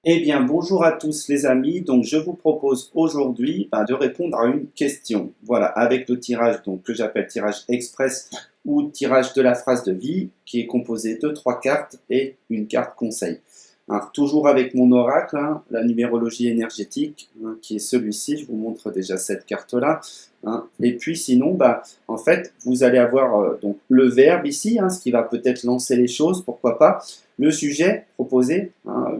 Eh bien, bonjour à tous les amis. Donc, je vous propose aujourd'hui de répondre à une question. Voilà, avec le tirage que j'appelle tirage express ou tirage de la phrase de vie, qui est composé de trois cartes et une carte conseil. Alors, toujours avec mon oracle, la numérologie énergétique, qui est celui-ci. Je vous montre déjà cette carte-là. Et puis, sinon, en fait, vous allez avoir donc le verbe ici, ce qui va peut-être lancer les choses, pourquoi pas le sujet proposé,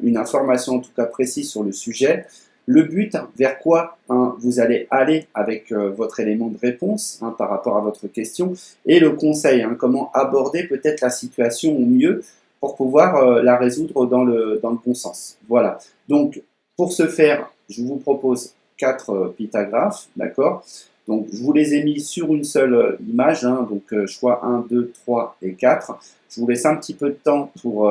une information en tout cas précise sur le sujet, le but, vers quoi vous allez aller avec votre élément de réponse par rapport à votre question, et le conseil, comment aborder peut-être la situation au mieux pour pouvoir la résoudre dans le bon sens. Voilà. Donc, pour ce faire, je vous propose quatre pytagraphes, d'accord. Donc, je vous les ai mis sur une seule image, donc choix 1, 2, 3 et 4. Je vous laisse un petit peu de temps pour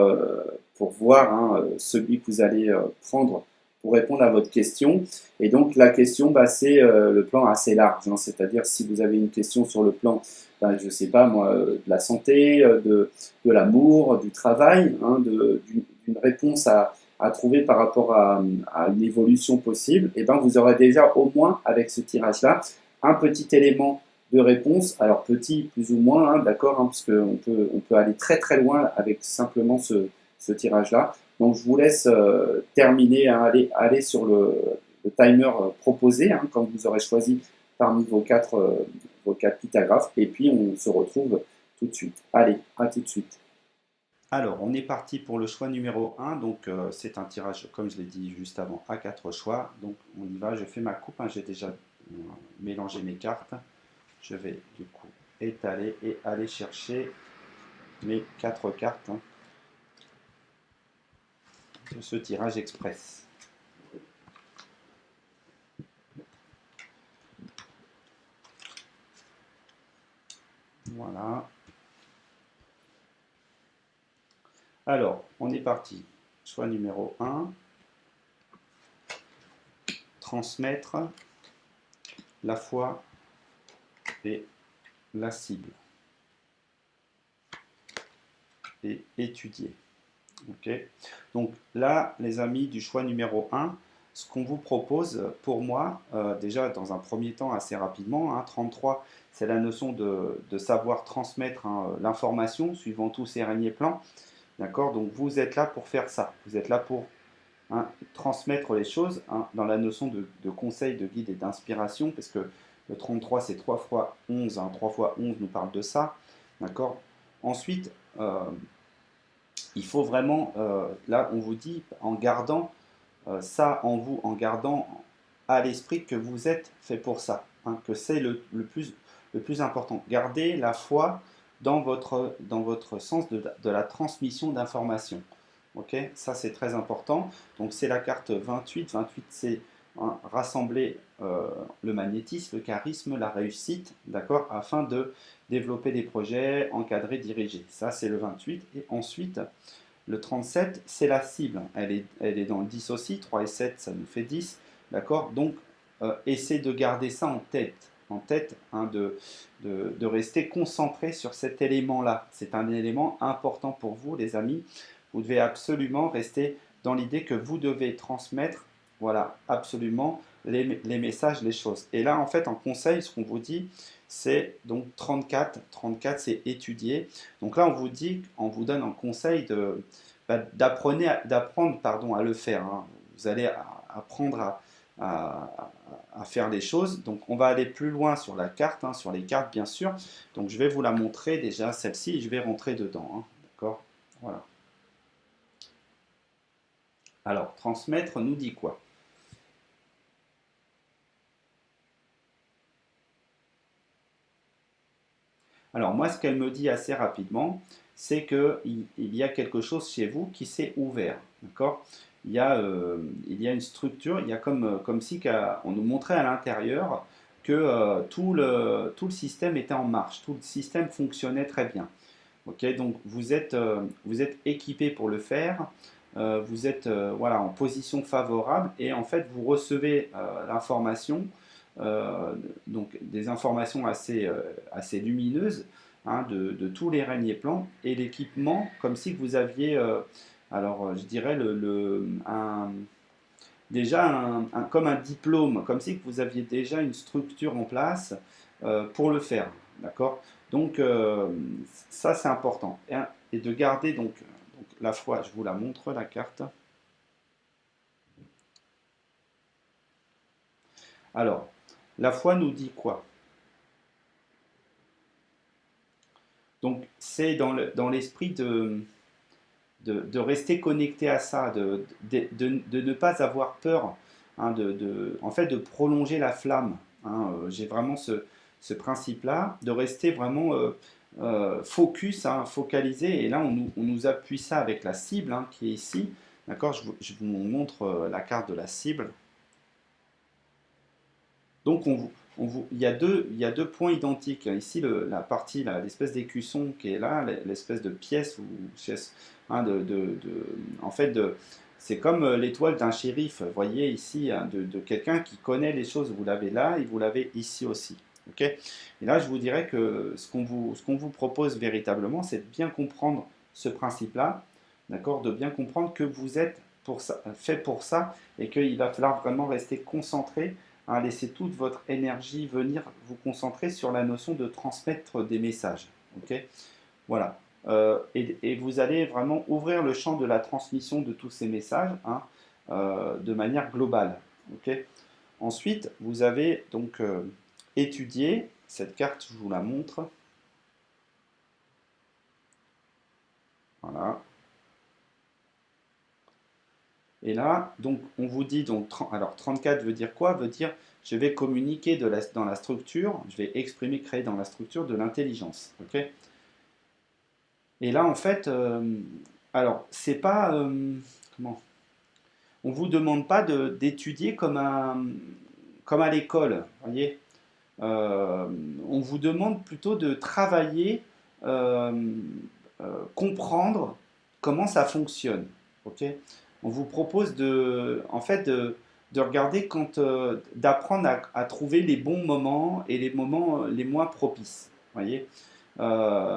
voir celui que vous allez prendre pour répondre à votre question. Et donc, la question, c'est le plan assez large. C'est-à-dire, si vous avez une question sur le plan, je ne sais pas moi, de la santé, de l'amour, du travail, d'une réponse à trouver par rapport à une évolution possible, et vous aurez déjà au moins, avec ce tirage-là, un petit élément de réponse. Alors petit, plus ou moins, d'accord, parce qu'on peut aller très très loin avec simplement ce tirage-là. Donc je vous laisse terminer, aller sur le timer proposé, quand vous aurez choisi parmi vos quatre pytagraphes. Et puis on se retrouve tout de suite. Allez, à tout de suite. Alors, on est parti pour le choix numéro un. Donc, c'est un tirage, comme je l'ai dit juste avant, à 4 choix. Donc, on y va. Je fais ma coupe. J'ai déjà mélangé mes cartes. Je vais du coup étaler et aller chercher mes quatre cartes de ce tirage express. Voilà. Alors, on est parti. Choix numéro un. Transmettre la foi et la cible. Et étudier. Ok. Donc là, les amis, du choix numéro un, ce qu'on vous propose, pour moi, déjà dans un premier temps, assez rapidement, 33, c'est la notion de savoir transmettre l'information suivant tous ces règnes plans. D'accord. Donc vous êtes là pour faire ça. Vous êtes là pour transmettre les choses dans la notion de conseil, de guide et d'inspiration, parce que le 33, c'est 3 fois 11. 3 fois 11 nous parle de ça. D'accord. Ensuite, il faut vraiment, là, on vous dit, en gardant ça en vous, en gardant à l'esprit que vous êtes fait pour ça, que c'est le plus important. Gardez la foi dans votre sens de la transmission d'informations. Ok, ça c'est très important. Donc c'est la carte 28. 28 c'est rassembler le magnétisme, le charisme, la réussite, d'accord, afin de développer des projets, encadrer, diriger. Ça c'est le 28. Et ensuite, le 37, c'est la cible. Elle est dans le 10 aussi. 3 et 7, ça nous fait 10. D'accord. Donc, essayez de garder ça en tête. En tête, de rester concentré sur cet élément-là. C'est un élément important pour vous, les amis. Vous devez absolument rester dans l'idée que vous devez transmettre, voilà, absolument les messages, les choses. Et là, en fait, en conseil, ce qu'on vous dit, c'est donc 34. 34, c'est étudier. Donc là, on vous donne un conseil d'apprendre à le faire. Vous allez apprendre à faire les choses. Donc on va aller plus loin sur la carte, sur les cartes bien sûr. Donc je vais vous la montrer déjà, celle-ci, et je vais rentrer dedans. D'accord. Voilà. Alors, transmettre nous dit quoi? Alors moi, ce qu'elle me dit assez rapidement, c'est qu'il y a quelque chose chez vous qui s'est ouvert. D'accord. Il y a une structure, il y a comme si on nous montrait à l'intérieur que tout le système était en marche, tout le système fonctionnait très bien. Ok, donc vous êtes équipé pour le faire, vous êtes voilà, en position favorable et en fait vous recevez l'information, donc des informations assez lumineuses, de tous les règnes et plans et l'équipement comme si vous aviez alors je dirais déjà comme un diplôme, comme si vous aviez déjà une structure en place pour le faire, d'accord? Donc ça c'est important. Et de garder donc la foi, je vous la montre la carte. Alors, la foi nous dit quoi? Donc c'est dans l'esprit de rester connecté à ça, de ne pas avoir peur, hein, en fait, de prolonger la flamme. Hein. J'ai vraiment ce principe-là, de rester vraiment focus, hein, focalisé. Et là, on nous appuie ça avec la cible hein, qui est ici. D'accord, je vous montre la carte de la cible. Donc, il y a deux points identiques. Ici, la partie, l'espèce d'écusson qui est là, l'espèce de pièce, ou pièce, hein, en fait, c'est comme l'étoile d'un shérif. Vous voyez ici, hein, de quelqu'un qui connaît les choses. Vous l'avez là et vous l'avez ici aussi. Ok. Et là, je vous dirais que ce qu'on vous propose véritablement, c'est de bien comprendre ce principe-là, d'accord, de bien comprendre que vous êtes pour ça, fait pour ça et qu'il va falloir vraiment rester concentré, hein, laissez toute votre énergie venir vous concentrer sur la notion de transmettre des messages. Ok, voilà. Et vous allez vraiment ouvrir le champ de la transmission de tous ces messages hein, de manière globale. Ok. Ensuite, vous avez donc étudié cette carte, je vous la montre. Voilà. Et là, donc, on vous dit, donc, alors 34 veut dire quoi? Veut dire, je vais communiquer dans la structure, je vais exprimer, créer dans la structure de l'intelligence. Ok. Et là, en fait, alors, c'est pas, comment? On vous demande pas d'étudier comme à l'école, voyez. Euh, on vous demande plutôt de travailler, euh, comprendre comment ça fonctionne. Ok. On vous propose en fait, de regarder d'apprendre à trouver les bons moments et les moments les moins propices. Voyez.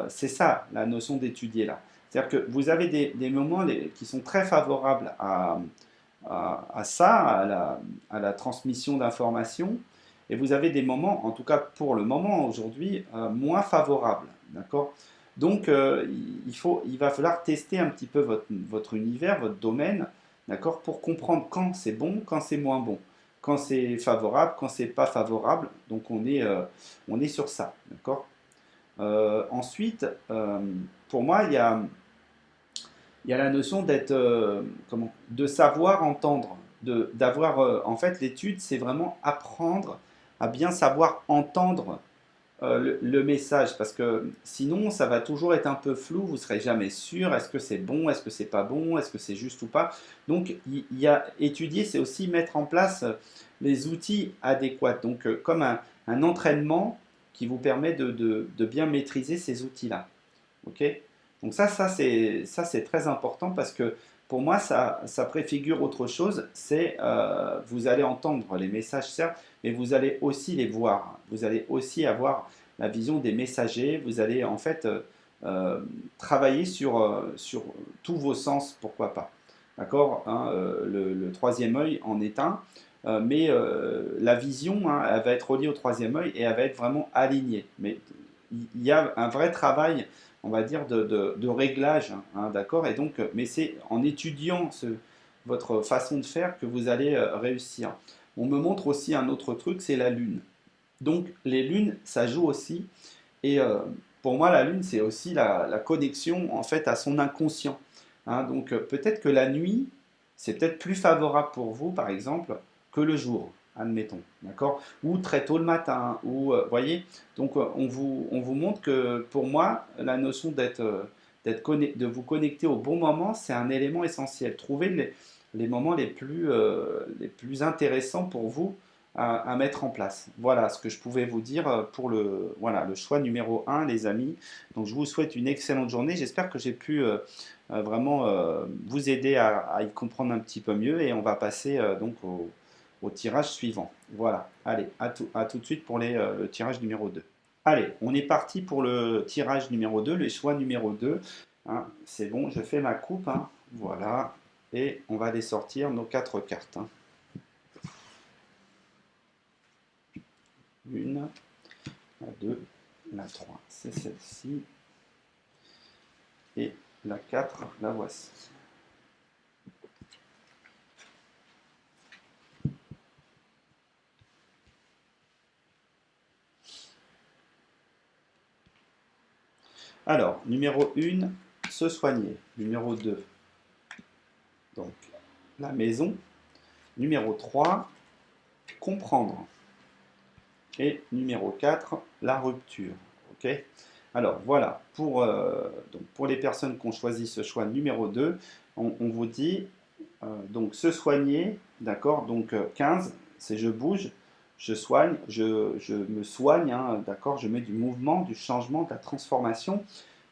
C'est ça la notion d'étudier là. C'est-à-dire que vous avez des moments qui sont très favorables à ça, à la transmission d'informations, et vous avez des moments, en tout cas pour le moment aujourd'hui, moins favorables. D'accord. Donc il va falloir tester un petit peu votre univers, votre domaine, d'accord, pour comprendre quand c'est bon, quand c'est moins bon, quand c'est favorable, quand c'est pas favorable. Donc on est sur ça, d'accord. Ensuite, pour moi, il y a la notion de savoir entendre, d'avoir, en fait, l'étude, c'est vraiment apprendre à bien savoir entendre le message, parce que sinon, ça va toujours être un peu flou, vous serez jamais sûr, est-ce que c'est bon, est-ce que c'est pas bon, est-ce que c'est juste ou pas. Donc, il y a étudier, c'est aussi mettre en place les outils adéquats, donc comme un entraînement qui vous permet de bien maîtriser ces outils-là. Ok. Donc ça c'est très important parce que pour moi, ça préfigure autre chose. C'est vous allez entendre les messages, certes, mais vous allez aussi les voir. Vous allez aussi avoir la vision des messagers. Vous allez en fait travailler sur tous vos sens, pourquoi pas. D'accord, hein, le troisième œil en est un. Mais la vision, hein, elle va être reliée au troisième œil et elle va être vraiment alignée. Mais il y a un vrai travail, on va dire, de réglage, hein, d'accord. Et donc, mais c'est en étudiant votre façon de faire que vous allez réussir. On me montre aussi un autre truc, c'est la lune. Donc, les lunes, ça joue aussi. Et pour moi, la lune, c'est aussi la connexion en fait à son inconscient. Hein. Donc, peut-être que la nuit, c'est peut-être plus favorable pour vous, par exemple, que le jour, admettons, d'accord? Ou très tôt le matin, ou voyez. Donc, on vous montre que pour moi, la notion de vous connecter au bon moment, c'est un élément essentiel. Trouver les moments les plus intéressants pour vous à mettre en place. Voilà ce que je pouvais vous dire pour voilà, le choix numéro un, les amis. Donc je vous souhaite une excellente journée. J'espère que j'ai pu vraiment vous aider à y comprendre un petit peu mieux et on va passer donc au tirage suivant. Voilà, allez, à tout de suite pour le tirage numéro 2. Allez, on est parti pour le tirage numéro 2, le choix numéro 2. Hein, c'est bon, je fais ma coupe. Hein. Voilà. Et on va aller sortir nos 4 cartes. Hein. Une, la 2, la 3, c'est celle-ci. Et la 4, la voici. Alors, numéro 1, se soigner. Numéro 2, donc la maison. Numéro 3, comprendre. Et numéro 4, la rupture. Ok. Alors voilà, donc pour les personnes qui ont choisi ce choix numéro 2, on vous dit donc se soigner, d'accord. Donc 15, c'est je bouge, je soigne, je me soigne, hein, d'accord. Je mets du mouvement, du changement, de la transformation.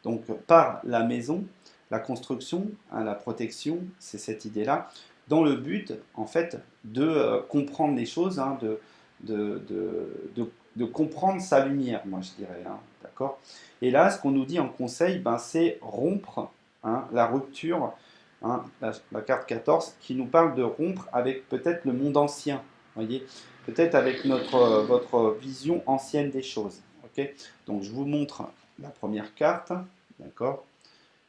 Donc par la maison, la construction, hein, la protection, c'est cette idée-là, dans le but en fait de comprendre les choses, hein, de, de comprendre sa lumière, moi je dirais, hein, d'accord. Et là, ce qu'on nous dit en conseil, ben, c'est rompre, hein, la rupture, hein, la carte 14 qui nous parle de rompre avec peut-être le monde ancien, voyez, peut-être avec votre vision ancienne des choses. Ok. Donc je vous montre la première carte, d'accord,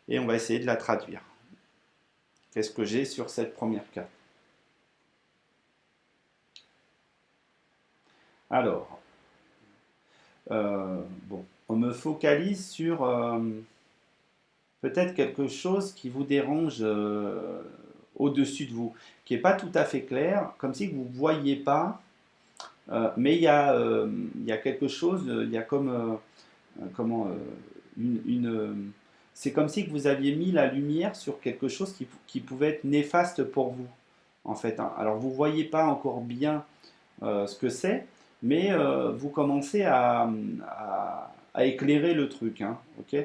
et on va essayer de la traduire. Qu'est-ce que j'ai sur cette première carte? Alors, bon, on me focalise sur peut-être quelque chose qui vous dérange au-dessus de vous, qui n'est pas tout à fait clair, comme si vous ne voyez pas, mais il y a quelque chose, il y a comme, comment, c'est comme si que vous aviez mis la lumière sur quelque chose qui pouvait être néfaste pour vous, en fait. Hein. Alors, vous ne voyez pas encore bien ce que c'est, mais vous commencez à éclairer le truc, hein, ok.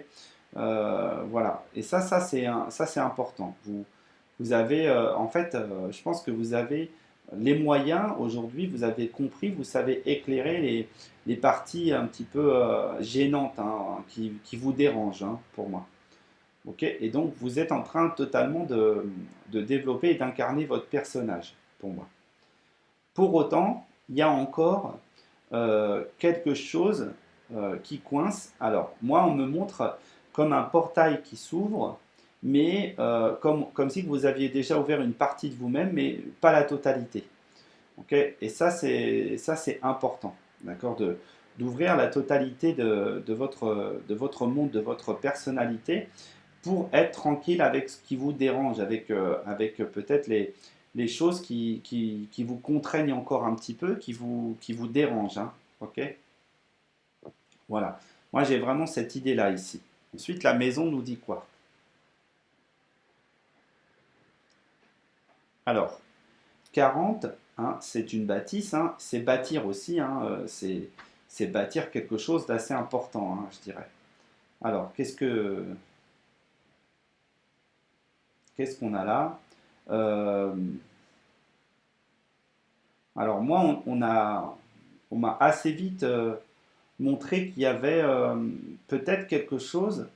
Voilà. Et ça c'est important. Vous avez, en fait, je pense que vous avez les moyens aujourd'hui, vous avez compris, vous savez éclairer les parties un petit peu gênantes, hein, qui vous dérangent, hein, pour moi. Ok. Et donc, vous êtes en train totalement de développer et d'incarner votre personnage, pour moi. Pour autant, il y a encore quelque chose qui coince. Alors, moi, on me montre comme un portail qui s'ouvre, mais comme si vous aviez déjà ouvert une partie de vous-même, mais pas la totalité. Okay. Et ça, c'est important, d'accord, d'ouvrir la totalité de votre monde, de votre personnalité, pour être tranquille avec ce qui vous dérange, avec peut-être les choses qui vous contraignent encore un petit peu, qui vous dérangent. Hein, ok. Voilà. Moi, j'ai vraiment cette idée-là ici. Ensuite, la maison nous dit quoi? Alors, 40, hein, c'est une bâtisse, hein, c'est bâtir aussi, hein, c'est bâtir quelque chose d'assez important, hein, je dirais. Alors, qu'est-ce qu'on a là? Euh, alors, moi, on m'a assez vite montré qu'il y avait peut-être quelque chose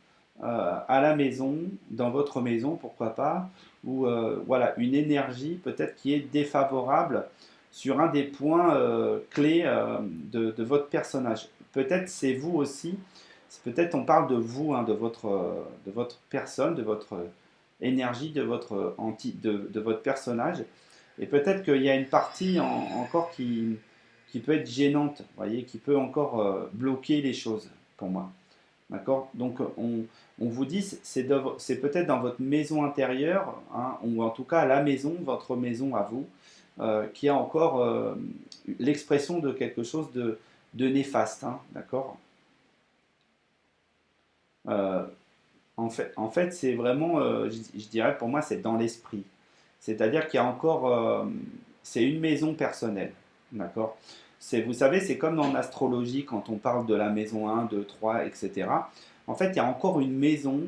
à la maison, dans votre maison, pourquoi pas, ou voilà, une énergie peut-être qui est défavorable sur un des points clés de votre personnage. Peut-être c'est vous aussi, peut-être on parle de vous, hein, de votre personne, de votre énergie, de votre personnage, et peut-être qu'il y a une partie encore qui peut être gênante, voyez, qui peut encore bloquer les choses pour moi. D'accord. Donc on vous dit, c'est peut-être dans votre maison intérieure, hein, ou en tout cas à la maison, votre maison à vous, qui a encore l'expression de quelque chose de néfaste. Hein, d'accord. Euh, en fait c'est vraiment, je dirais pour moi, c'est dans l'esprit. C'est-à-dire qu'il y a encore, c'est une maison personnelle. D'accord. Vous savez, c'est comme dans l'astrologie quand on parle de la maison 1, 2, 3, etc. En fait, il y a encore une maison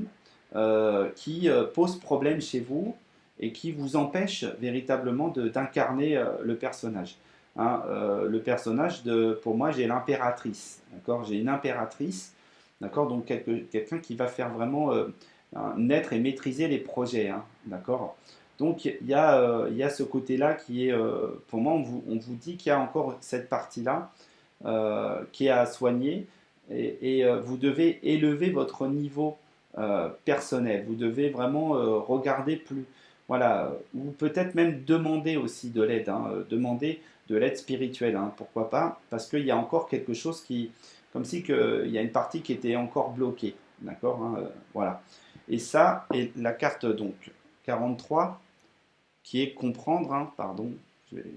qui pose problème chez vous et qui vous empêche véritablement d'incarner le personnage. Hein, le personnage, pour moi, j'ai l'impératrice. D'accord. J'ai une impératrice. D'accord. Donc, quelqu'un qui va faire vraiment naître et maîtriser les projets, hein, d'accord? Donc il y a ce côté-là qui est, pour moi, on vous dit qu'il y a encore cette partie-là qui est à soigner vous devez élever votre niveau personnel. Vous devez vraiment regarder plus, voilà, ou peut-être même demander aussi de l'aide, hein, demander de l'aide spirituelle, hein, pourquoi pas, parce qu'il y a encore quelque chose qui, comme si que, il y a une partie qui était encore bloquée, d'accord, hein, voilà. Et ça, et la carte donc 43, qui est comprendre, hein, pardon,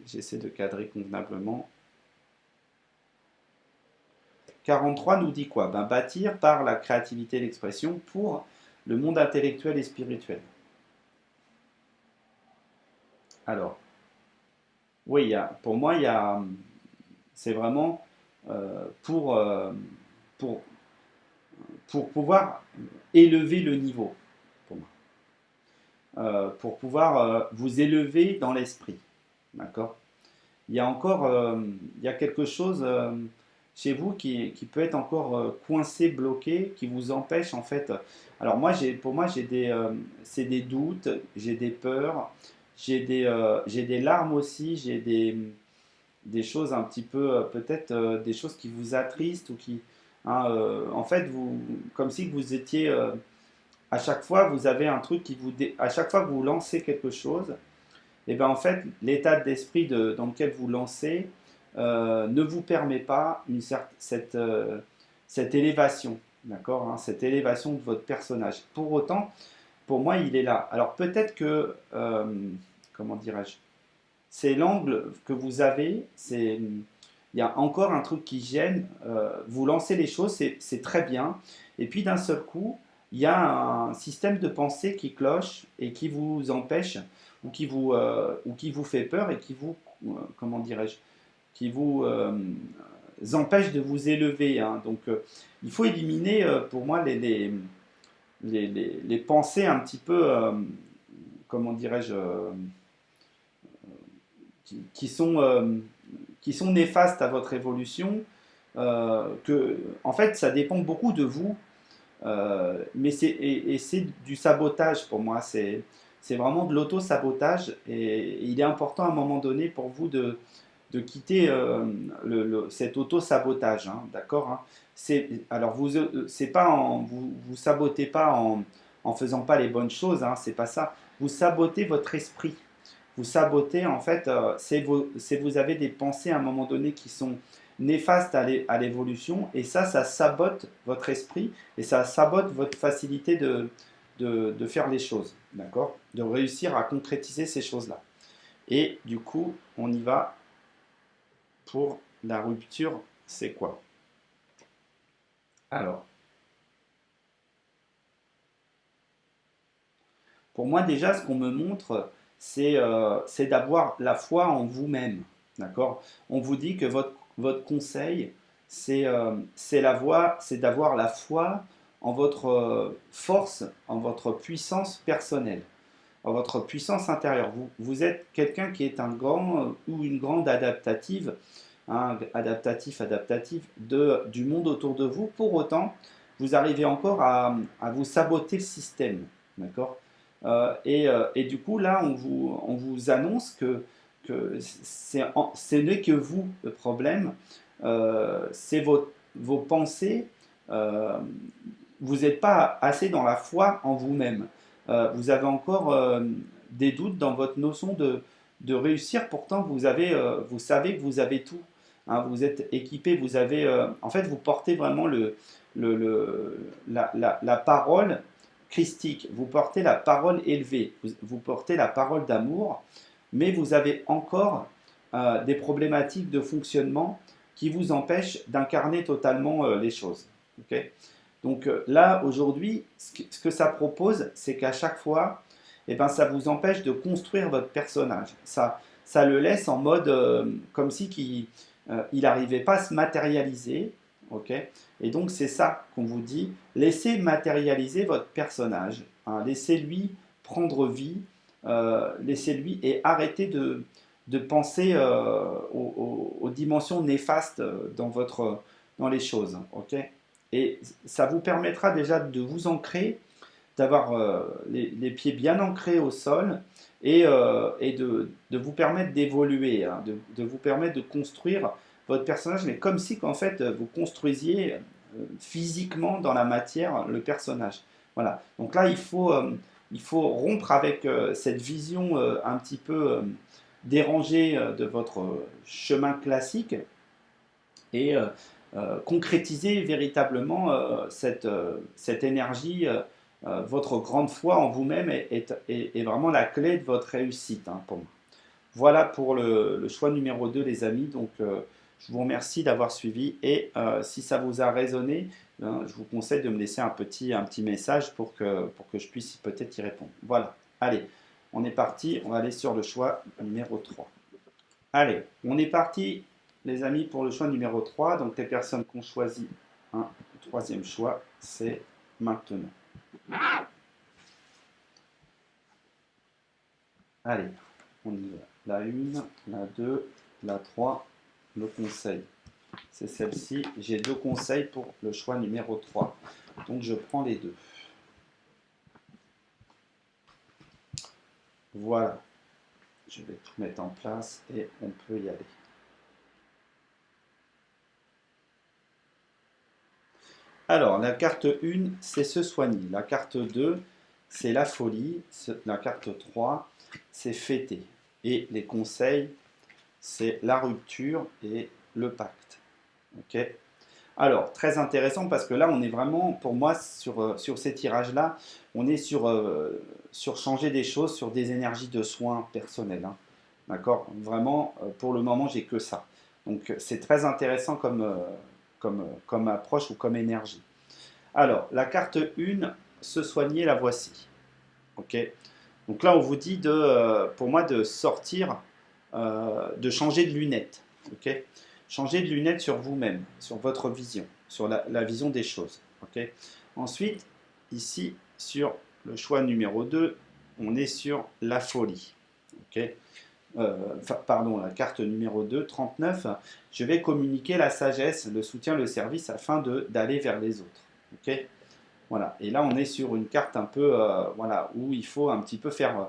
j'essaie de cadrer convenablement. 43 nous dit quoi? Ben, bâtir par la créativité et l'expression pour le monde intellectuel et spirituel. Alors, oui, pour moi, c'est vraiment euh, pour, euh, pour, pour pouvoir élever le niveau, pour moi. Pour pouvoir vous élever dans l'esprit. D'accord? Il y a encore il y a quelque chose chez vous qui peut être encore coincé, bloqué, qui vous empêche en fait. Alors moi, pour moi, c'est des doutes, j'ai des peurs, j'ai des larmes aussi, des choses un petit peu, peut-être des choses qui vous attristent ou qui, hein, en fait, comme si vous étiez, à chaque fois, vous avez un truc à chaque fois que vous lancez quelque chose, et bien en fait, l'état d'esprit dans lequel vous lancez ne vous permet pas cette élévation, d'accord, hein, cette élévation de votre personnage. Pour autant, pour moi, il est là. Alors peut-être que, comment dirais-je, c'est l'angle que vous avez, il y a encore un truc qui gêne. Vous lancez les choses, c'est très bien. Et puis d'un seul coup, il y a un système de pensée qui cloche et qui vous empêche ou qui vous fait peur et qui vous, comment dirais-je, qui vous empêche de vous élever, hein. Donc il faut éliminer pour moi les pensées un petit peu, comment dirais-je, qui sont néfastes à votre évolution, en fait, ça dépend beaucoup de vous, et c'est du sabotage pour moi, c'est vraiment de l'auto-sabotage, et il est important à un moment donné pour vous de quitter cet auto-sabotage, hein, d'accord, hein. Alors, c'est pas vous sabotez pas en faisant pas les bonnes choses, hein, c'est pas ça. Vous sabotez votre esprit, vous sabotez, en fait, vous avez des pensées à un moment donné qui sont néfastes à l'évolution, et ça sabote votre esprit, et ça sabote votre facilité de faire les choses, d'accord? De réussir à concrétiser ces choses-là. Et du coup, on y va pour la rupture, c'est quoi? Alors, pour moi, déjà, ce qu'on me montre, c'est d'avoir la foi en vous-même. D'accord? On vous dit que votre conseil, c'est la voie, c'est d'avoir la foi en votre force, en votre puissance personnelle, en votre puissance intérieure. Vous êtes quelqu'un qui est un grand ou une grande adaptative, hein, adaptative du monde autour de vous. Pour autant, vous arrivez encore à vous saboter le système. D'accord? Et du coup, là, on vous annonce que ce n'est que vous le problème. C'est vos pensées. euh, vous n'êtes pas assez dans la foi en vous-même. Vous avez encore des doutes dans votre notion de réussir. Pourtant, vous savez que vous avez tout, hein. Vous êtes équipé. En fait, vous portez vraiment la parole christique. Vous portez la parole élevée. Vous portez la parole d'amour. Mais vous avez encore des problématiques de fonctionnement qui vous empêchent d'incarner totalement les choses. Ok. Donc là, aujourd'hui, ce que ça propose, c'est qu'à chaque fois, eh ben, ça vous empêche de construire votre personnage. Ça le laisse en mode comme si il n'arrivait pas à se matérialiser. Ok. Et donc c'est ça qu'on vous dit, laissez matérialiser votre personnage, hein. Laissez-lui prendre vie, laissez-lui et arrêtez de penser aux dimensions néfastes dans les choses. Ok. Et ça vous permettra déjà de vous ancrer d'avoir les pieds bien ancrés au sol et de vous permettre d'évoluer, hein, de vous permettre de construire votre personnage, mais comme si qu'en fait vous construisiez physiquement dans la matière le personnage. Voilà. Donc là, il faut rompre avec cette vision un petit peu dérangée de votre chemin classique et concrétiser véritablement cette énergie. Votre grande foi en vous-même est vraiment la clé de votre réussite, hein, pour moi. Voilà pour le choix numéro 2, les amis. Donc, je vous remercie d'avoir suivi. Et si ça vous a résonné, je vous conseille de me laisser un petit message pour que je puisse peut-être y répondre. Voilà. Allez, on est parti. On va aller sur le choix numéro 3. Allez, on est parti, les amis, pour le choix numéro 3. Donc, les personnes qui ont choisi un troisième choix, c'est maintenant. Allez, on y va. La 1, la 2, la 3, le conseil. C'est celle-ci. J'ai 2 conseils pour le choix numéro 3. Donc, je prends les 2. Voilà. Je vais tout mettre en place et on peut y aller. Alors, la carte 1, c'est se soigner. La carte 2, c'est la folie. La carte 3, c'est fêter. Et les conseils, c'est la rupture et le pacte. Ok. Alors, très intéressant parce que là, on est vraiment, pour moi, sur ces tirages-là, on est sur changer des choses, sur des énergies de soins personnels, hein. D'accord. Vraiment, pour le moment, j'ai que ça. Donc, c'est très intéressant comme approche ou comme énergie. Alors, la carte 1, se soigner, la voici. Ok. Donc là, on vous dit pour moi de sortir, de changer de lunettes. Ok. Changer de lunettes sur vous-même, sur votre vision, sur la vision des choses. Ok. Ensuite, ici, sur le choix numéro 2, on est sur la folie. Ok. Pardon, la carte numéro 2, 39. Je vais communiquer la sagesse, le soutien, le service afin d'aller vers les autres. Ok. Voilà. Et là, on est sur une carte un peu, voilà, où il faut un petit peu faire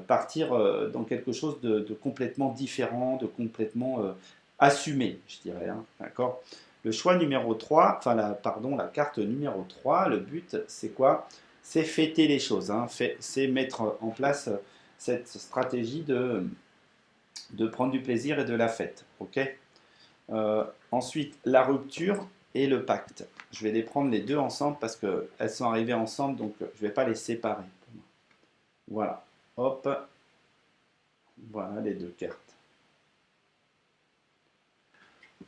partir dans quelque chose de complètement différent, de complètement assumé, je dirais, hein, d'accord. Le choix numéro 3, enfin, pardon, la carte numéro 3, le but, c'est quoi? C'est fêter les choses, hein, c'est mettre en place cette stratégie de prendre du plaisir et de la fête, ok. Ensuite, la rupture et le pacte. Je vais les prendre les deux ensemble parce qu'elles sont arrivées ensemble, donc je ne vais pas les séparer. Voilà. Hop. Voilà les deux cartes.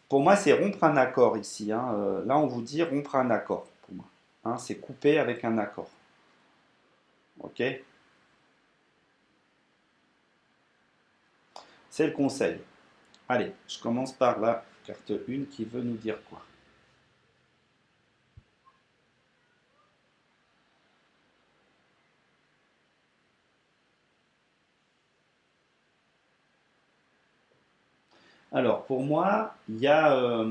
Pour moi, c'est rompre un accord ici, hein. Là, on vous dit rompre un accord pour moi, hein. C'est couper avec un accord. Ok. C'est le conseil. Allez, je commence par la carte 1 qui veut nous dire quoi? Alors, pour moi, il y a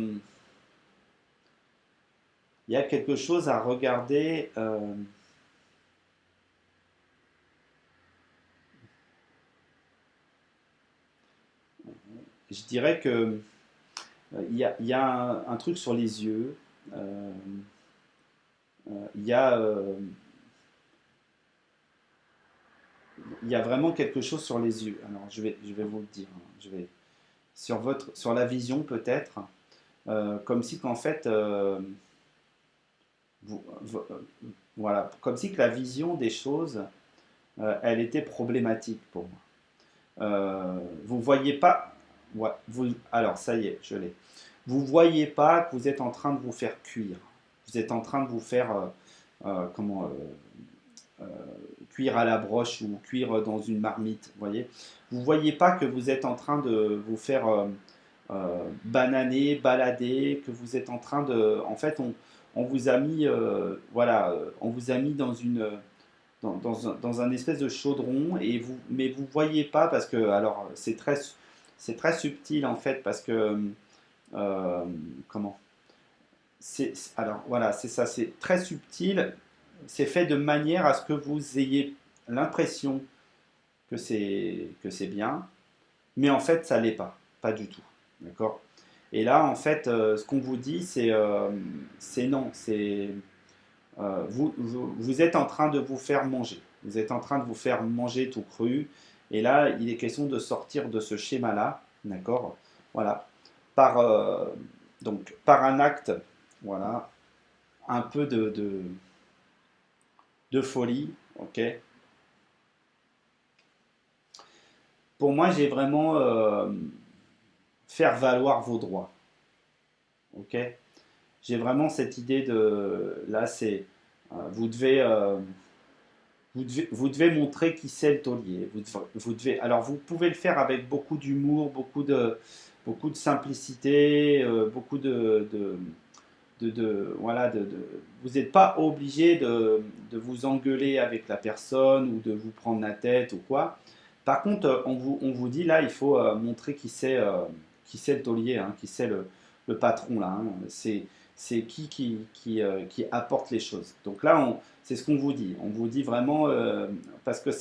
quelque chose à regarder. Je dirais que il y a un truc sur les yeux. euh, il y a, il y a vraiment quelque chose sur les yeux. Alors, je vais vous le dire, hein. Sur la vision peut-être, comme si qu'en fait, voilà, comme si que la vision des choses, elle était problématique pour moi. Vous voyez pas, ouais, alors ça y est, je l'ai. Vous voyez pas que vous êtes en train de vous faire cuire. Vous êtes en train de vous faire, euh, cuire à la broche ou cuire dans une marmite, vous voyez. Vous voyez pas que vous êtes en train de vous faire bananer, balader, que vous êtes en train de, en fait, on vous a mis, voilà, on vous a mis dans dans un espèce de chaudron mais vous voyez pas parce que, alors, c'est très subtil en fait parce que, comment, alors voilà, c'est ça, c'est très subtil c'est fait de manière à ce que vous ayez l'impression que c'est bien, mais en fait, ça l'est pas, pas du tout. D'accord? Et là, en fait, ce qu'on vous dit, c'est non, vous êtes en train de vous faire manger. Vous êtes en train de vous faire manger tout cru. Et là, il est question de sortir de ce schéma-là, d'accord? Voilà, par, donc, par un acte, voilà, un peu de folie, ok? Pour moi, j'ai vraiment faire valoir vos droits, ok? J'ai vraiment cette idée de, là, c'est, vous devez, vous devez montrer qui c'est le taulier. Vous devez, alors, vous pouvez le faire avec beaucoup d'humour, beaucoup de simplicité, beaucoup voilà, vous n'êtes pas obligé de vous engueuler avec la personne ou de vous prendre la tête ou quoi. Par contre, on vous dit là, il faut montrer qui c'est le taulier, hein, qui c'est le patron là. Hein. C'est qui apporte les choses. Donc là, c'est ce qu'on vous dit. On vous dit vraiment, parce que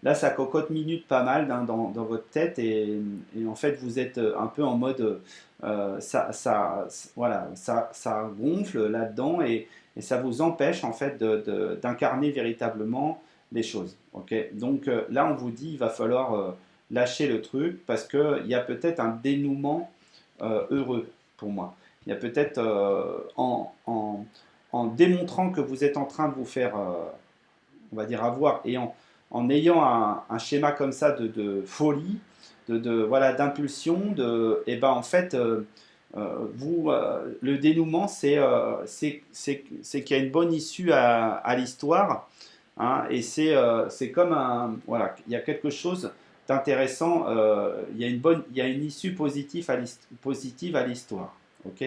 là, ça cocotte minute pas mal dans votre tête et en fait, vous êtes un peu en mode, voilà, ça gonfle là-dedans et ça vous empêche en fait d'incarner véritablement les choses. Ok. Donc là, on vous dit, il va falloir lâcher le truc parce qu'il y a peut-être un dénouement heureux pour moi. Il y a peut-être en démontrant que vous êtes en train de vous faire, on va dire, avoir, et en ayant un schéma comme ça de folie, voilà, d'impulsion, et ben en fait, le dénouement, c'est qu'il y a une bonne issue à l'histoire, hein, et c'est comme voilà, il y a quelque chose d'intéressant, il y a une issue positive à l'histoire, ok?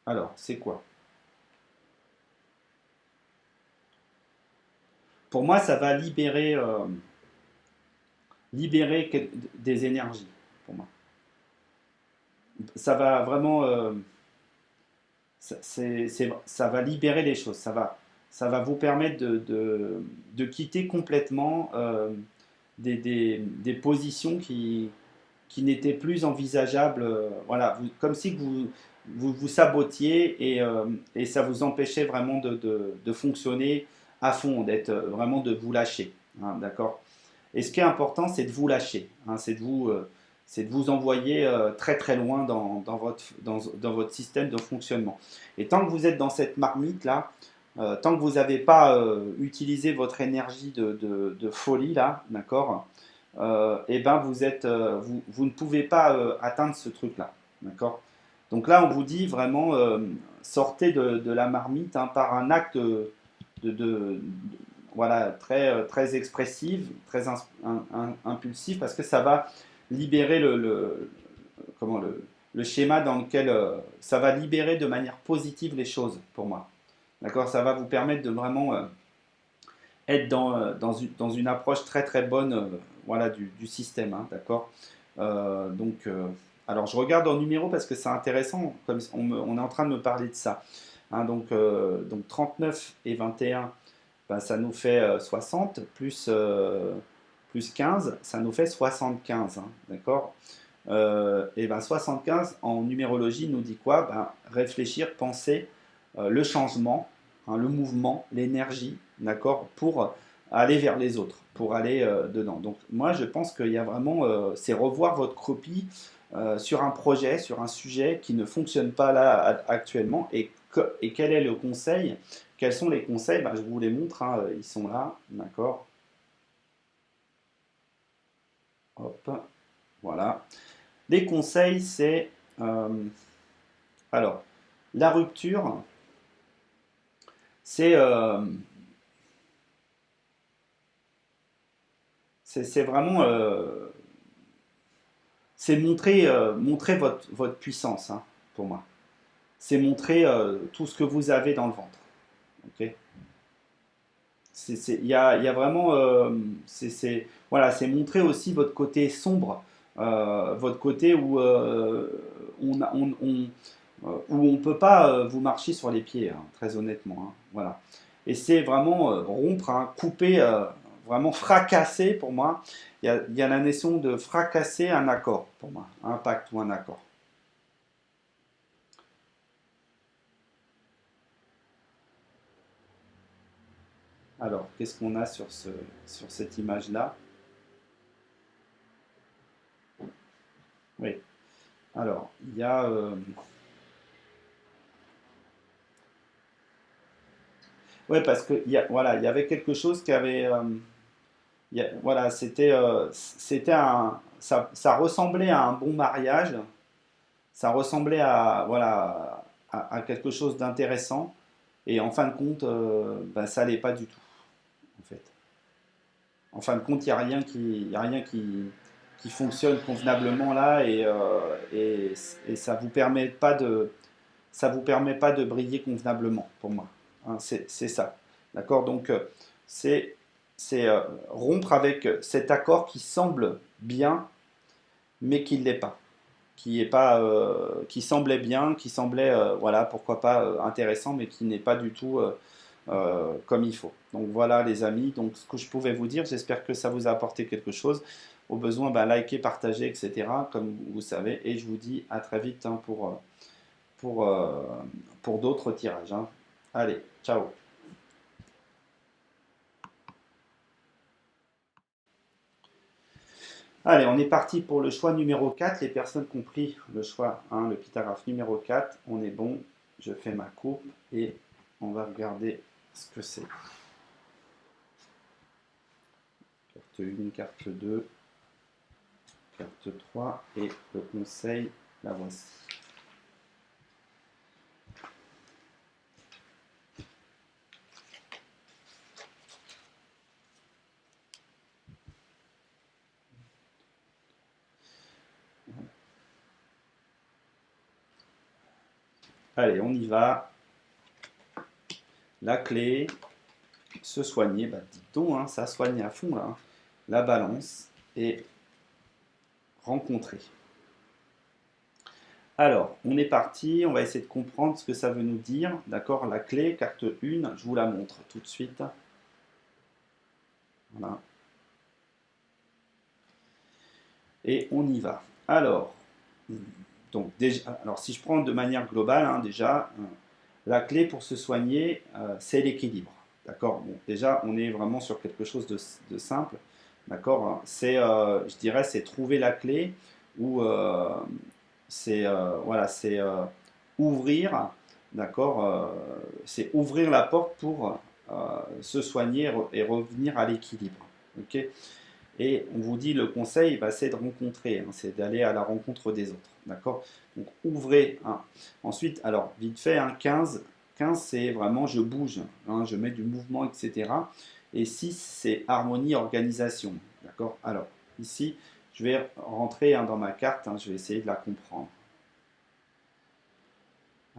Alors, c'est quoi? Pour moi, ça va libérer des énergies, pour moi. Ça va vraiment, ça va libérer les choses, ça va vous permettre de quitter complètement des positions qui n'étaient plus envisageables. Voilà, comme si que vous sabotiez et ça vous empêchait vraiment de fonctionner à fond, d'être vraiment de vous lâcher. Hein, d'accord? Et ce qui est important, c'est de vous lâcher, hein, c'est de vous envoyer très très loin dans votre système de fonctionnement. Et tant que vous êtes dans cette marmite là, tant que vous n'avez pas utilisé votre énergie de folie là, d'accord, et ben vous ne pouvez pas atteindre ce truc là, d'accord. Donc là, on vous dit vraiment sortez de la marmite, hein, par un acte voilà, très expressive, très impulsive, parce que ça va libérer comment, le schéma dans lequel ça va libérer de manière positive les choses pour moi. D'accord. Ça va vous permettre de vraiment être dans une approche très très bonne, voilà, du système. Hein, d'accord. Donc, alors je regarde en numéro parce que c'est intéressant, comme on est en train de me parler de ça. Hein, donc 39 et 21, ben, ça nous fait 60, plus 15, ça nous fait 75. Hein, d'accord. Et ben 75 en numérologie nous dit quoi? Ben, réfléchir, penser, le changement, hein, le mouvement, l'énergie, d'accord, pour aller vers les autres, pour aller dedans. Donc moi je pense qu'il y a vraiment, c'est revoir votre copie sur un projet, sur un sujet qui ne fonctionne pas là actuellement et quel est le conseil? Quels sont les conseils? Ben, je vous les montre, hein, ils sont là, d'accord. Hop, voilà. Les conseils, c'est alors la rupture, c'est c'est vraiment c'est montrer votre puissance, hein, pour moi. C'est montrer tout ce que vous avez dans le ventre. Ok. Il y a vraiment, voilà, c'est montrer aussi votre côté sombre, votre côté où où on ne peut pas vous marcher sur les pieds, hein, très honnêtement. Hein, voilà. Et c'est vraiment rompre, hein, couper, vraiment fracasser pour moi. Il y a la notion de fracasser un accord pour moi, un pacte ou un accord. Alors, qu'est-ce qu'on a sur cette image-là? Oui. Alors, il y a... ouais, parce que voilà, il y avait quelque chose qui avait... voilà, c'était ça ressemblait à un bon mariage, ça ressemblait à, voilà, à quelque chose d'intéressant, et en fin de compte, ben, ça allait pas du tout, en fait. En fin de compte, il y a rien qui fonctionne convenablement là, et ça vous permet pas de, ça vous permet pas de briller convenablement, pour moi. Hein, c'est ça. D'accord. Donc, c'est rompre avec cet accord qui semble bien, mais qui ne l'est pas. Qui est pas, qui semblait bien, qui semblait, voilà, pourquoi pas intéressant, mais qui n'est pas du tout comme il faut. Donc voilà les amis, donc ce que je pouvais vous dire, j'espère que ça vous a apporté quelque chose. Au besoin, ben, likez, partagez, etc. Comme vous savez, et je vous dis à très vite hein, pour, euh, pour d'autres tirages. Hein. Allez, ciao. Allez, on est parti pour le choix numéro 4. Les personnes qui ont pris le choix, hein, le pythagraphe numéro 4, on est bon. Je fais ma coupe et on va regarder ce que c'est. Carte 1, carte 2, carte 3 et le conseil, la voici. Allez, on y va. La clé, se soigner, bah dit-on, hein, ça soigne à fond là. Hein. La balance et rencontrer. Alors, on est parti, on va essayer de comprendre ce que ça veut nous dire. D'accord, la clé, carte 1, je vous la montre tout de suite. Voilà. Et on y va. Alors, donc déjà, alors si je prends de manière globale, hein, déjà, la clé pour se soigner, c'est l'équilibre. D'accord. Bon, déjà, on est vraiment sur quelque chose de simple. D'accord. Hein. C'est, je dirais, c'est trouver la clé ou c'est voilà, c'est ouvrir. D'accord. C'est ouvrir la porte pour se soigner et revenir à l'équilibre. Ok. Et on vous dit le conseil, bah, c'est de rencontrer, hein, c'est d'aller à la rencontre des autres. D'accord. Donc ouvrez. Hein. Ensuite, alors vite fait, hein, 15 c'est vraiment je bouge, hein, je mets du mouvement, etc. Et 6 c'est harmonie, organisation. D'accord. Alors ici, je vais rentrer hein, dans ma carte, hein, je vais essayer de la comprendre.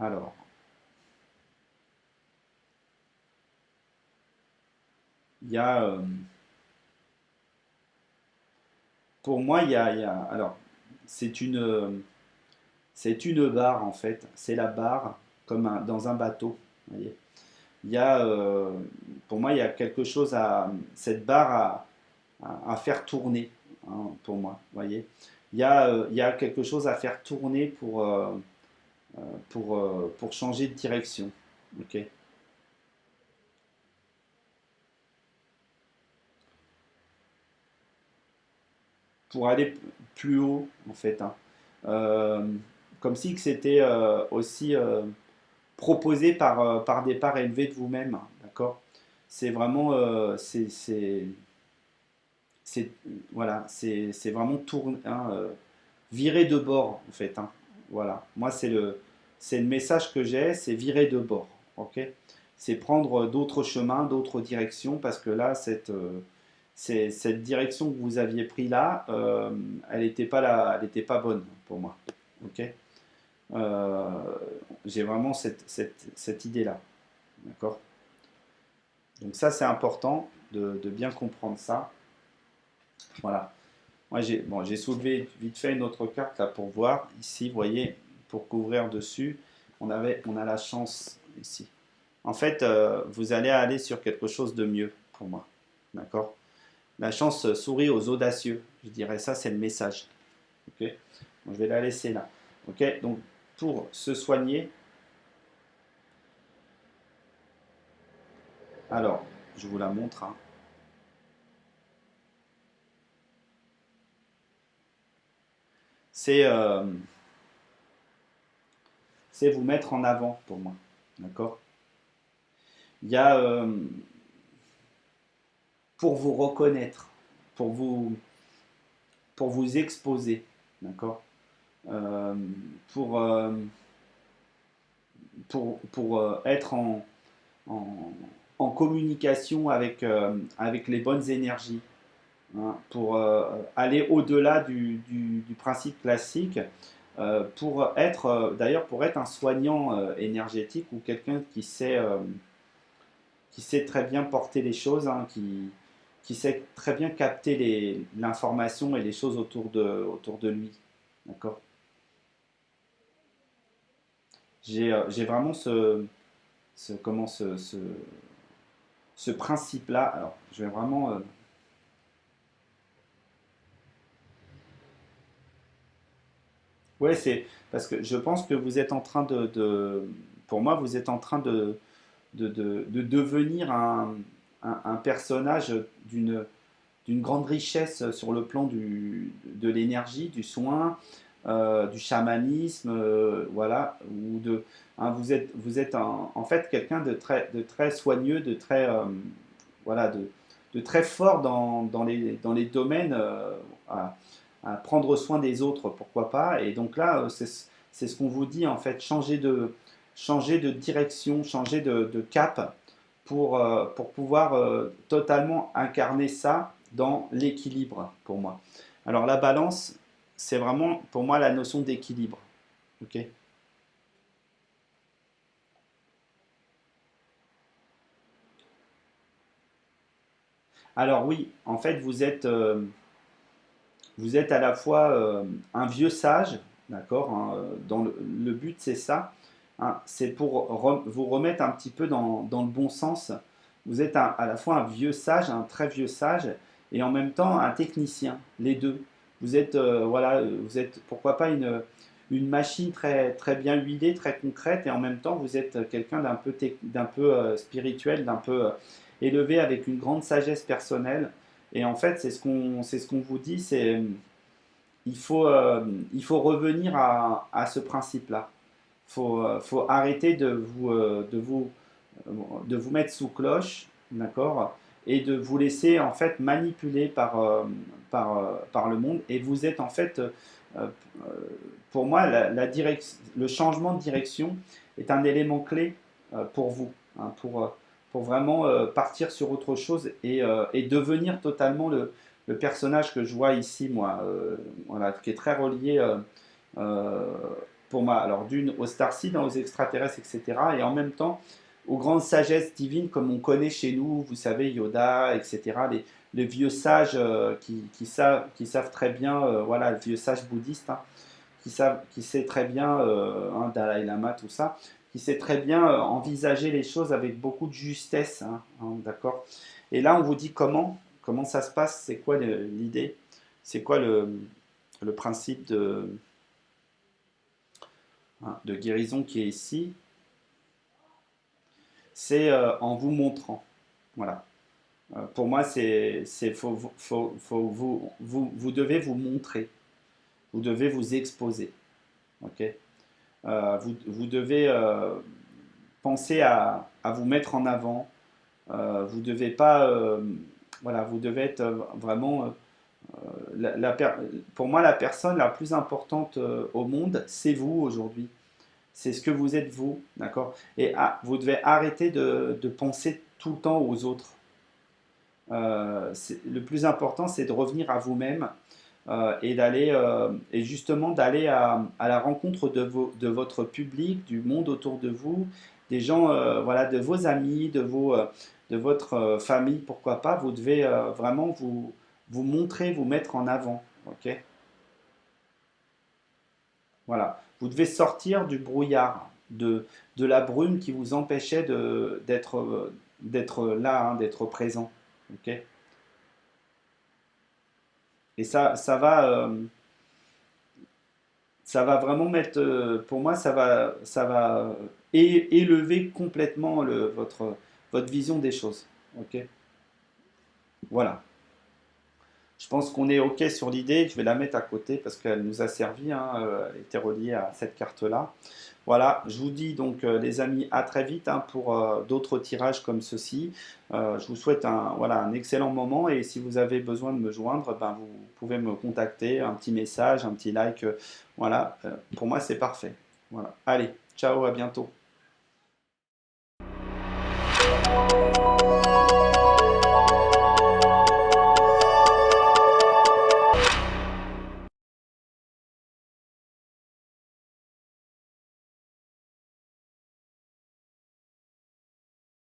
Alors, il y a, pour moi, alors, c'est c'est une barre en fait, c'est la barre comme dans un bateau. Vous voyez. Il y a, pour moi, il y a quelque chose cette barre à faire tourner, hein, pour moi, vous voyez. Il y a quelque chose à faire tourner pour changer de direction, ok. Pour aller plus haut, en fait. Hein. Euh, comme si que c'était aussi proposé par des parts élevées de vous-même, d'accord. C'est vraiment, c'est voilà, c'est vraiment tourner, hein, virer de bord en fait. Hein. Voilà, moi c'est le message que j'ai, c'est virer de bord, ok. C'est prendre d'autres chemins, d'autres directions parce que là cette direction que vous aviez pris là, elle n'était pas là, elle n'était pas bonne pour moi, ok. Euh, j'ai vraiment cette idée là, d'accord. Donc ça c'est important de bien comprendre ça. Voilà. Moi, j'ai soulevé vite fait une autre carte là pour voir. Ici, vous voyez, pour couvrir dessus. on a la chance ici. En fait, vous allez aller sur quelque chose de mieux pour moi. D'accord? La chance sourit aux audacieux. Je dirais ça, c'est le message. Ok? Bon, je vais la laisser là. Ok? Donc, pour se soigner, alors, je vous la montre, hein. C'est c'est vous mettre en avant pour moi. D'accord? Il y a pour vous reconnaître, pour vous, pour vous exposer. D'accord? Euh, pour, être en, en communication avec les bonnes énergies, hein, pour aller au-delà du principe classique, pour être, d'ailleurs, pour être un soignant énergétique ou quelqu'un qui sait très bien porter les choses, hein, qui sait très bien capter l'information et les choses autour de lui. D'accord? J'ai vraiment comment ce principe-là. Alors, je vais vraiment. Ouais, c'est parce que je pense que vous êtes en train pour moi, vous êtes en train de devenir un personnage d'une grande richesse sur le plan de l'énergie, du soin, du chamanisme, voilà, hein, vous êtes en fait quelqu'un de très soigneux, de très, voilà, de très fort dans les domaines à, à prendre soin des autres, pourquoi pas. Et donc là, c'est ce qu'on vous dit en fait, changer de direction, changer de cap pour pouvoir totalement incarner ça dans l'équilibre pour moi. Alors la balance, c'est vraiment pour moi la notion d'équilibre. Ok. Alors oui, en fait vous êtes à la fois un vieux sage, d'accord, hein, dans le but c'est ça, hein, c'est pour vous remettre un petit peu dans le bon sens. Vous êtes à la fois un vieux sage, un très vieux sage, et en même temps un technicien, les deux. Vous êtes, voilà, vous êtes pourquoi pas une machine très, très bien huilée, très concrète, et en même temps vous êtes quelqu'un d'un peu spirituel, d'un peu élevé avec une grande sagesse personnelle. Et en fait, c'est ce qu'on vous dit, c'est il faut revenir à ce principe-là. Faut arrêter de vous mettre sous cloche, d'accord, et de vous laisser en fait manipuler par le monde. Et vous êtes en fait, pour moi, le changement de direction est un élément clé pour vous, hein, pour vraiment partir sur autre chose et devenir totalement le personnage que je vois ici, moi, voilà, qui est très relié euh, pour moi, alors d'une aux starseeds, aux extraterrestres, etc. Et en même temps aux grandes sagesses divines comme on connaît chez nous, vous savez, Yoda, etc. Les vieux sages qui savent très bien, voilà, le vieux sage bouddhiste, hein, qui sait très bien, hein, Dalai Lama, tout ça, qui sait très bien envisager les choses avec beaucoup de justesse, hein, hein, d'accord. Et là, on vous dit comment ça se passe, c'est quoi l'idée, c'est quoi le principe hein, de guérison qui est ici, c'est en vous montrant. Voilà. Pour moi, vous devez vous montrer, vous devez vous exposer. Ok. Vous devez penser à vous mettre en avant. Vous devez pas, voilà, vous devez être vraiment. Pour moi, la personne la plus importante au monde, c'est vous aujourd'hui. C'est ce que vous êtes vous, d'accord. Et vous devez arrêter de penser tout le temps aux autres. Le plus important, c'est de revenir à vous-même et d'aller et justement d'aller à la rencontre de votre public, du monde autour de vous, des gens, voilà, de vos amis, de votre famille, pourquoi pas. Vous devez vraiment vous montrer, vous mettre en avant, ok. Voilà. Vous devez sortir du brouillard, de la brume qui vous empêchait d'être là, hein, d'être présent. Ok. Et ça va vraiment mettre, pour moi, ça va élever complètement votre vision des choses. Ok. Voilà. Je pense qu'on est OK sur l'idée. Je vais la mettre à côté parce qu'elle nous a servi, hein, elle était reliée à cette carte-là. Voilà, je vous dis donc, les amis, à très vite, hein, pour d'autres tirages comme ceci. Je vous souhaite voilà, un excellent moment et si vous avez besoin de me joindre, ben, vous pouvez me contacter, un petit message, un petit like. Voilà, pour moi, c'est parfait. Voilà. Allez, ciao, à bientôt.